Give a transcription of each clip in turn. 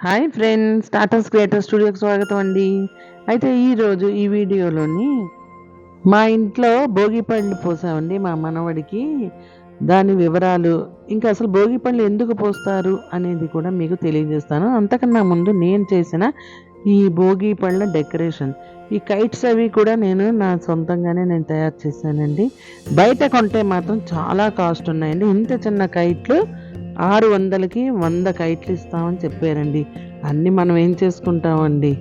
Hi friends, Tatas creator స్టూడియోకి స్వాగతం అండి. అయితే ఈరోజు ఈ వీడియోలోని మా ఇంట్లో భోగి పళ్ళు పోసామండి మా మనవడికి. దాని వివరాలు, ఇంకా అసలు భోగి పళ్ళు ఎందుకు పోస్తారు అనేది కూడా మీకు తెలియజేస్తాను. అంతకన్నా ముందు నేను చేసిన ఈ భోగి పళ్ళ డెకరేషన్, ఈ కైట్స్ అవి కూడా నా సొంతంగానే తయారు చేశానండి. బయట కొంటే మాత్రం చాలా కాస్ట్ ఉన్నాయండి. ఇంత చిన్న కైట్లు 600కి 100 కైట్లు ఇస్తామని చెప్పారండి. అన్నీ మనం ఏం చేసుకుంటామండి.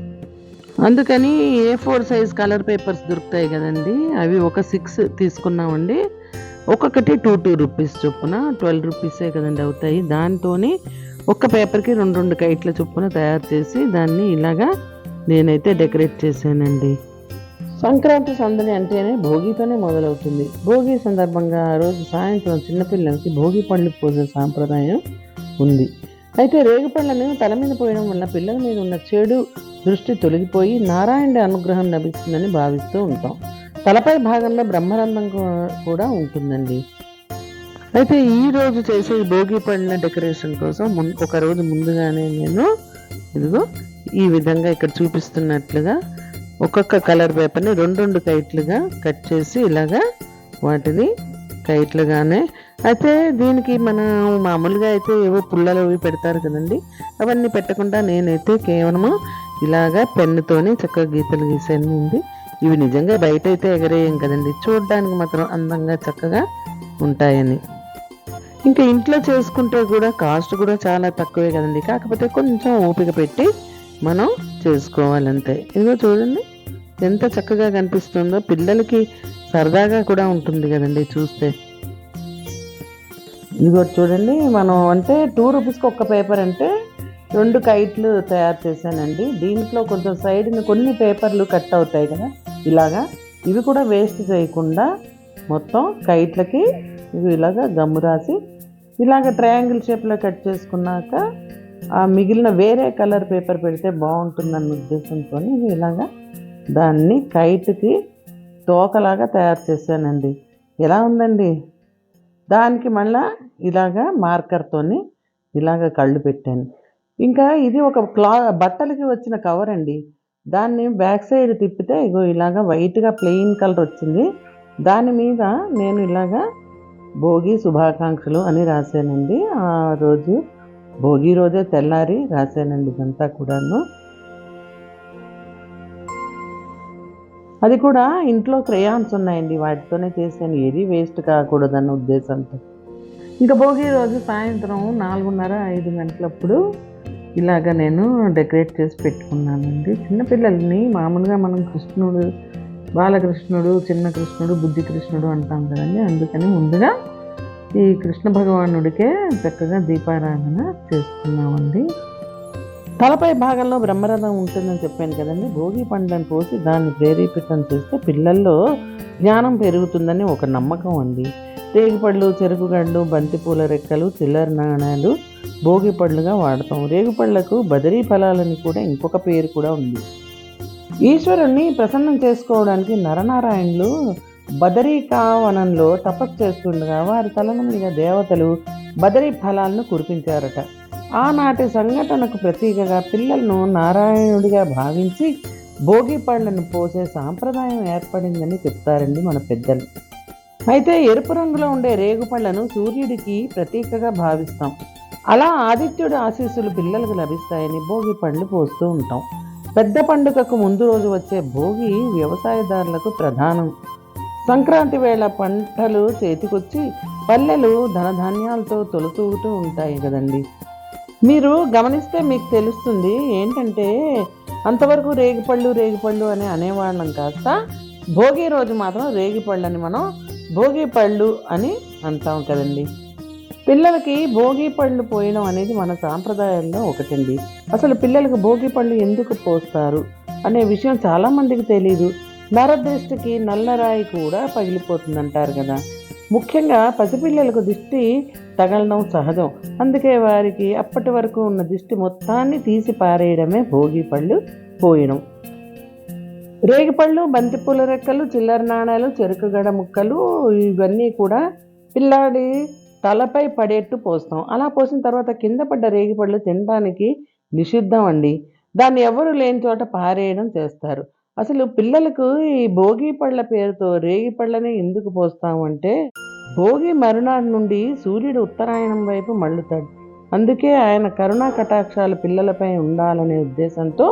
అందుకని A4 సైజ్ కలర్ పేపర్స్ దొరుకుతాయి కదండి, అవి ఒక 6 తీసుకున్నామండి. ఒక్కొక్కటి 2 రూపీస్ చొప్పున 12 రూపీసే కదండి అవుతాయి. దాంతోని ఒక్క పేపర్కి 2 కైట్ల చొప్పున తయారు చేసి దాన్ని ఇలాగా నేనైతే డెకరేట్ చేశానండి. సంక్రాంతి సందడి అంటేనే భోగితోనే మొదలవుతుంది. భోగి సందర్భంగా ఆ రోజు సాయంత్రం చిన్నపిల్లలకి భోగి పళ్ళు పోసే సాంప్రదాయం ఉంది. అయితే రేగుపళ్ళను తల మీద పోయడం వల్ల పిల్లల మీద ఉన్న చెడు దృష్టి తొలగిపోయి నారాయణుడి అనుగ్రహం లభిస్తుందని భావిస్తూ ఉంటాం. తలపై భాగంలో బ్రహ్మరంధ్రం కూడా ఉంటుందండి. అయితే ఈ రోజు చేసే ఈ భోగి పళ్ళ డెకరేషన్ కోసం ఒక రోజు ముందుగానే నేను ఇదిగో ఈ విధంగా ఇక్కడ చూపిస్తున్నట్లుగా ఒక్కొక్క కలర్ పేపర్ని 2 కైట్లుగా కట్ చేసి ఇలాగా వాటిని కైట్లుగానే. అయితే దీనికి మనం మామూలుగా అయితే ఏవో పుల్లలు అవి పెడతారు కదండి, అవన్నీ పెట్టకుండా నేనైతే కేవలము ఇలాగా పెన్నుతోని చక్కగా గీతలు గీసానండి. ఇవి నిజంగా బయట అయితే ఎగరేయం కదండి, చూడడానికి మాత్రం అందంగా చక్కగా ఉంటాయని. ఇంకా ఇంట్లో చేసుకుంటే కూడా కాస్ట్ కూడా చాలా తక్కువే కదండి, కాకపోతే కొంచెం ఓపిక పెట్టి మనం చేసుకోవాలంతే. ఇదిగో చూడండి ఎంత చక్కగా కనిపిస్తుందో, పిల్లలకి సరదాగా కూడా ఉంటుంది కదండి చూస్తే. ఇదిగో చూడండి, మనం అంటే 2 రూపీస్కి ఒక్క పేపర్ అంటే 2 కైట్లు తయారు చేశానండి. దీంట్లో కొంచెం సైడ్ని కొన్ని పేపర్లు కట్ అవుతాయి కదా ఇలాగా, ఇవి కూడా వేస్ట్ చేయకుండా మొత్తం కైట్లకి ఇవి ఇలాగా గమ్ము రాసి ఇలాగ ట్రయాంగిల్ షేప్లో కట్ చేసుకున్నాక ఆ మిగిలిన వేరే కలర్ పేపర్ పెడితే బాగుంటుందన్న ఉద్దేశంతో ఇలాగా దాన్ని కైట్కి తోకలాగా తయారు చేశానండి. ఎలా ఉందండి? దానికి మళ్ళా ఇలాగా మార్కర్తోని ఇలాగ కళ్ళు పెట్టాను. ఇంకా ఇది ఒక బట్టలకి వచ్చిన కవర్ అండి. దాన్ని బ్యాక్ సైడ్ తిప్పితే ఇగో ఇలాగా వైట్గా ప్లెయిన్ కలర్ వచ్చింది. దాని మీద నేను ఇలాగా భోగి శుభాకాంక్షలు అని రాశానండి. ఆ రోజు భోగి రోజే తెల్లారి రాశానండి ఇదంతా కూడాను. అది కూడా ఇంట్లో క్రేయాన్స్ ఉన్నాయండి, వాటితోనే చేశాను, ఏది వేస్ట్ కాకూడదన్న ఉద్దేశంతో. ఇంకా భోగి రోజు సాయంత్రం 4:30-5 గంటలప్పుడు ఇలాగ నేను డెకరేట్ చేసి పెట్టుకున్నానండి. చిన్నపిల్లల్ని మామూలుగా మనం కృష్ణుడు, బాలకృష్ణుడు, చిన్న కృష్ణుడు, బుద్ధి కృష్ణుడు అంటాం కదండి, అందుకని ముందుగా ఈ కృష్ణ భగవానుడికే చక్కగా దీపారాధన చేసుకున్నామండి. తలపై భాగంలో బ్రహ్మరథం ఉంటుందని చెప్పాను కదండి. భోగి పండ్లను పోసి దాన్ని ప్రేరేపితం చేస్తే పిల్లల్లో జ్ఞానం పెరుగుతుందని ఒక నమ్మకం అండి. రేగిపళ్ళు, చెరుకుగడ్డు, బంతిపూల రెక్కలు, చిల్లర నాణాలు భోగి పళ్ళుగా వాడతాం. రేగుపళ్లకు బదరీ ఫలాలని కూడా ఇంకొక పేరు కూడా ఉంది. ఈశ్వరుణ్ణి ప్రసన్నం చేసుకోవడానికి నరనారాయణులు బదరీకావనంలో తపస్సు చేస్తుండగా వారి తలల మీద దేవతలు బదరీ ఫలాలను కురిపించారట. ఆనాటి సంఘటనకు ప్రతీకగా పిల్లలను నారాయణుడిగా భావించి భోగి పళ్ళను పోసే సాంప్రదాయం ఏర్పడిందని చెప్తారండి మన పెద్దలు. అయితే ఎరుపు రంగులో ఉండే రేగుపళ్లను సూర్యుడికి ప్రతీకగా భావిస్తాం. అలా ఆదిత్యుడి ఆశీస్సులు పిల్లలకు లభిస్తాయని భోగి పళ్ళు పోస్తూ ఉంటాం. పెద్ద పండుగకు ముందు రోజు వచ్చే భోగి వ్యవసాయదారులకు ప్రధానం. సంక్రాంతి వేళ పంటలు చేతికొచ్చి పల్లెలు ధనధాన్యాలతో తొలతూగుతూ ఉంటాయి కదండి. మీరు గమనిస్తే మీకు తెలుస్తుంది ఏంటంటే, అంతవరకు రేగిపళ్ళు అని అనేవాళ్ళం కాస్త భోగి రోజు మాత్రం రేగిపళ్ళని మనం భోగి పళ్ళు అని అంటాం కదండి. పిల్లలకి భోగి పళ్ళు పోయడం అనేది మన సాంప్రదాయాల్లో ఒకటండి. అసలు పిల్లలకు భోగి పళ్ళు ఎందుకు పోస్తారు అనే విషయం చాలామందికి తెలీదు. నరదృష్టికి నల్లరాయి కూడా పగిలిపోతుందంటారు కదా. ముఖ్యంగా పసిపిల్లలకు దిష్టి తగలడం సహజం. అందుకే వారికి అప్పటి వరకు ఉన్న దిష్టి మొత్తాన్ని తీసి పారేయడమే భోగి పళ్ళు పోయడం. రేగిపళ్ళు, బంతిపూల రెక్కలు, చిల్లర నాణాలు, చెరుకుగడ ముక్కలు ఇవన్నీ కూడా పిల్లాడి తలపై పడేట్టు పోస్తాం. అలా పోసిన తర్వాత కింద పడ్డ రేగిపళ్ళు తినడానికి నిషిద్ధం అండి. దాన్ని ఎవరు లేని చోట పారేయడం చేస్తారు. అసలు పిల్లలకు ఈ భోగి పళ్ళ పేరుతో రేగి పళ్ళనే ఎందుకు పోస్తామంటే, భోగి మరునాడు నుండి సూర్యుడు ఉత్తరాయణం వైపు మళ్ళుతాడు. అందుకే ఆయన కరుణా కటాక్షాలు పిల్లలపై ఉండాలనే ఉద్దేశంతో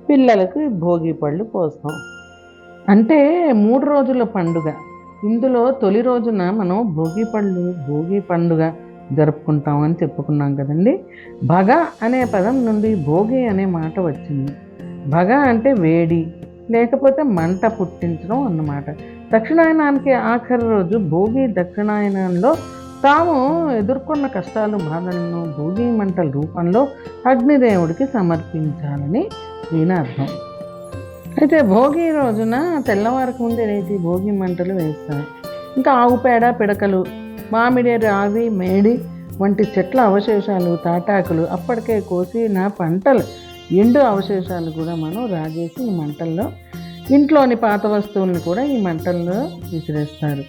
పిల్లలకు భోగి పళ్ళు పోస్తాం. అంటే 3 రోజుల పండుగ. ఇందులో తొలి రోజున మనం భోగి పండుగ జరుపుకుంటామని చెప్పుకున్నాం కదండి. భగ అనే పదం నుండి భోగి అనే మాట వచ్చింది. భగ అంటే వేడి లేకపోతే మంట పుట్టించడం అన్నమాట. దక్షిణాయనానికి ఆఖరి రోజు భోగి. దక్షిణాయనంలో తాము ఎదుర్కొన్న కష్టాలు బాధలను భోగి మంటల రూపంలో అగ్నిదేవుడికి సమర్పించాలని దీని అర్థం. అయితే భోగి రోజున తెల్లవారకు ముందే లేచి భోగి మంటలు వేస్తారు. ఇంకా ఆవు పేడ, పిడకలు, మామిడి, రావి, మేడి వంటి చెట్ల అవశేషాలు, తాటాకులు, అప్పటికే కోసిన పంటలు ఎండు అవశేషాలు కూడా మనం రాజేసి ఈ మంటల్లో ఇంట్లోని పాత వస్తువులను కూడా ఈ మంటల్లో విసిరేస్తారు.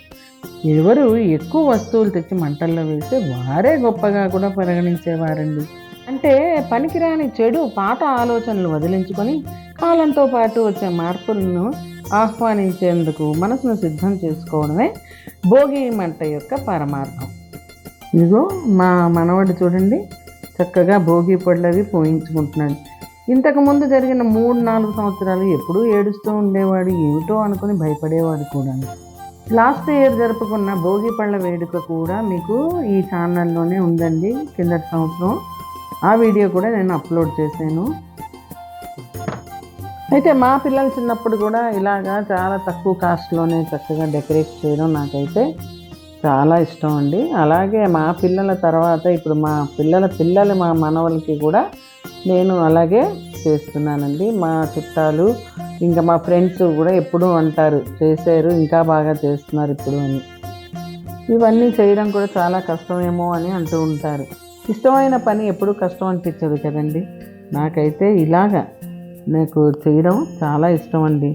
ఎవరు ఎక్కువ వస్తువులు తెచ్చి మంటల్లో వేస్తే వారే గొప్పగా కూడా పరిగణించేవారండి. అంటే పనికిరాని చెడు పాత ఆలోచనలు వదిలించుకొని కాలంతో పాటు వచ్చే మార్పులను ఆహ్వానించేందుకు మనసును సిద్ధం చేసుకోవడమే భోగి మంట యొక్క పరమార్థం. ఇదిగో మా మనవడు చూడండి, చక్కగా భోగి పళ్ళవి పోయించుకుంటున్నాడు. ఇంతకుముందు జరిగిన 3-4 సంవత్సరాలు ఎప్పుడూ ఏడుస్తూ ఉండేవాడు, ఏమిటో అనుకుని భయపడేవాడు కూడా. లాస్ట్ ఇయర్ జరుపుకున్న భోగి పళ్ళ వేడుక కూడా మీకు ఈ ఛానల్లోనే ఉందండి. కిందటి సంవత్సరం ఆ వీడియో కూడా నేను అప్లోడ్ చేశాను. అయితే మా పిల్లలు చిన్నప్పుడు కూడా ఇలాగా చాలా తక్కువ కాస్ట్లోనే చక్కగా డెకరేట్ చేయడం నాకైతే చాలా ఇష్టం అండి. అలాగే మా పిల్లల తర్వాత ఇప్పుడు మా పిల్లలు మా మనవలకి కూడా నేను అలాగే చేస్తున్నానండి. మా చుట్టాలు ఇంకా మా ఫ్రెండ్స్ కూడా ఎప్పుడూ అంటారు, చేశారు ఇంకా బాగా చేస్తున్నారు ఇప్పుడు అని. ఇవన్నీ చేయడం కూడా చాలా కష్టమేమో అని అంటూ ఉంటారు. ఇష్టమైన పని ఎప్పుడూ కష్టం అనిపించదు కదండి. నాకైతే ఇలాగా నాకు చేయడం చాలా ఇష్టం అండి.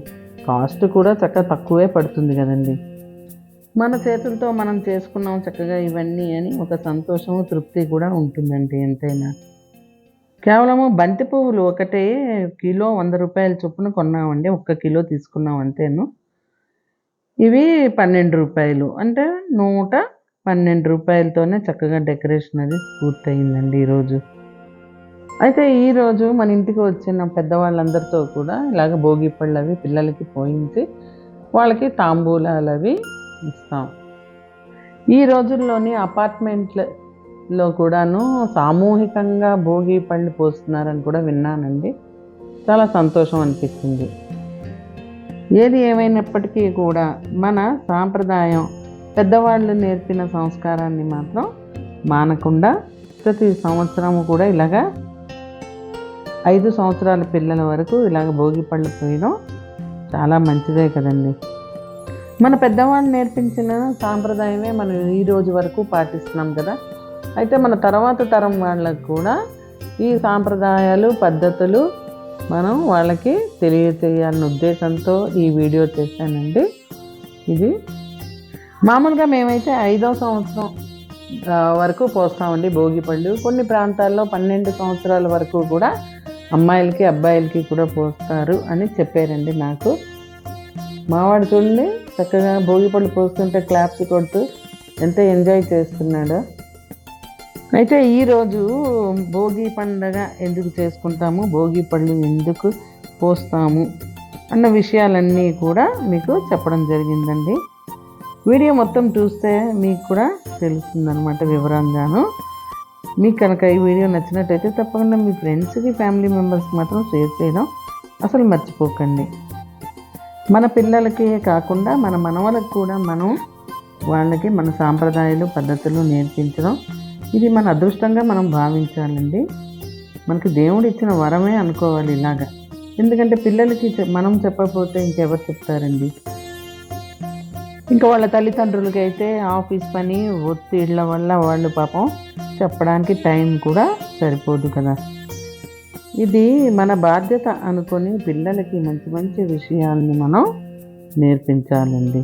కాస్ట్ కూడా తక్కువే పడుతుంది కదండి. మన చేతులతో మనం చేసుకున్నాం చక్కగా ఇవన్నీ అని ఒక సంతోషం, తృప్తి కూడా ఉంటుందండి ఎంతైనా. కేవలము బంతి పువ్వులు ఒకటే కిలో 100 రూపాయల చొప్పున కొన్నామండి. 1 కిలో తీసుకున్నాం అంతేను. ఇవి 12 రూపాయలు, అంటే 112 రూపాయలతోనే చక్కగా డెకరేషన్ అది పూర్తయిందండి ఈరోజు. అయితే ఈరోజు మన ఇంటికి వచ్చిన పెద్దవాళ్ళందరితో కూడా ఇలాగ భోగి పళ్ళు అవి పిల్లలకి పోయించి వాళ్ళకి తాంబూలాలు అవి ఇస్తాం. ఈ రోజుల్లోని అపార్ట్మెంట్లలో కూడాను సామూహికంగా భోగి పళ్ళు పోస్తున్నారని కూడా విన్నానండి. చాలా సంతోషం అనిపించింది. ఏది ఏమైనప్పటికీ కూడా మన సాంప్రదాయం, పెద్దవాళ్ళు నేర్పిన సంస్కారాన్ని మాత్రం మానకుండా ప్రతి సంవత్సరము కూడా ఇలాగా 5 సంవత్సరాల పిల్లల వరకు ఇలాగ భోగి పళ్ళు పోయడం చాలా మంచిదే కదండి. మన పెద్దవాళ్ళు నేర్పించిన సాంప్రదాయమే మనం ఈ రోజు వరకు పాటిస్తున్నాం కదా. అయితే మన తర్వాత తరం వాళ్ళకు కూడా ఈ సాంప్రదాయాలు, పద్ధతులు మనం వాళ్ళకి తెలియచేయాలన్న ఉద్దేశంతో ఈ వీడియో చేశానండి. ఇది మామూలుగా మేమైతే 5వ సంవత్సరం వరకు పోస్తామండి భోగి పళ్ళు. కొన్ని ప్రాంతాల్లో 12 సంవత్సరాల వరకు కూడా అమ్మాయిలకి అబ్బాయిలకి కూడా పోస్తారు అని చెప్పారండి నాకు. మావాడు చూడండి చక్కగా భోగి పళ్ళు పోస్తుంటే క్లాప్స్ కొడుతూ ఎంత ఎంజాయ్ చేస్తున్నాడో. అయితే ఈరోజు భోగి పండుగ ఎందుకు చేసుకుంటాము, భోగి పళ్ళు ఎందుకు పోస్తాము అన్న విషయాలన్నీ కూడా మీకు చెప్పడం జరిగిందండి. వీడియో మొత్తం చూస్తే మీకు కూడా తెలుస్తుందన్నమాట వివరంగాను. మీకు కనుక ఈ వీడియో నచ్చినట్టయితే తప్పకుండా మీ ఫ్రెండ్స్కి, ఫ్యామిలీ మెంబర్స్కి మాత్రం షేర్ చేయడం అసలు మర్చిపోకండి. మన పిల్లలకి కాకుండా మన మనవలకు కూడా మనం వాళ్ళకి మన సాంప్రదాయాలు, పద్ధతులు నేర్పించడం ఇది మన అదృష్టంగా మనం భావించాలండి. మనకి దేవుడు ఇచ్చిన వరమే అనుకోవాలి ఇలాగా. ఎందుకంటే పిల్లలకి మనం చెప్పకపోతే ఇంకెవరు చెప్తారండి. ఇంకా వాళ్ళ తల్లిదండ్రులకి అయితే ఆఫీస్ పని, ఒత్తిళ్ళ వల్ల వాళ్ళు పాపం చెప్పడానికి టైం కూడా సరిపోదు కదా. ఇది మన బాధ్యత అనుకొని పిల్లలకి మంచి మంచి విషయాల్ని మనం నేర్పించాలండి.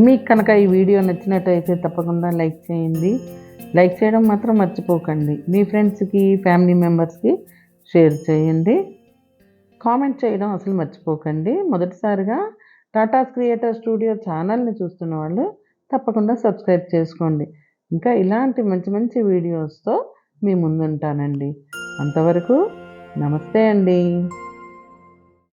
మీకు కనుక ఈ వీడియో నచ్చినట్టయితే తప్పకుండా లైక్ చేయండి, లైక్ చేయడం మాత్రం మర్చిపోకండి. మీ ఫ్రెండ్స్కి, ఫ్యామిలీ మెంబర్స్కి షేర్ చేయండి. కామెంట్ చేయడం అసలు మర్చిపోకండి. మొదటిసారిగా టాటాస్ క్రియేటర్ స్టూడియో ఛానల్ని చూస్తున్న వాళ్ళు తప్పకుండా సబ్స్క్రైబ్ చేసుకోండి. ఇంకా ఇలాంటి మంచి మంచి వీడియోస్తో మీ ముందుంటానండి. అంతవరకు నమస్తే అండి.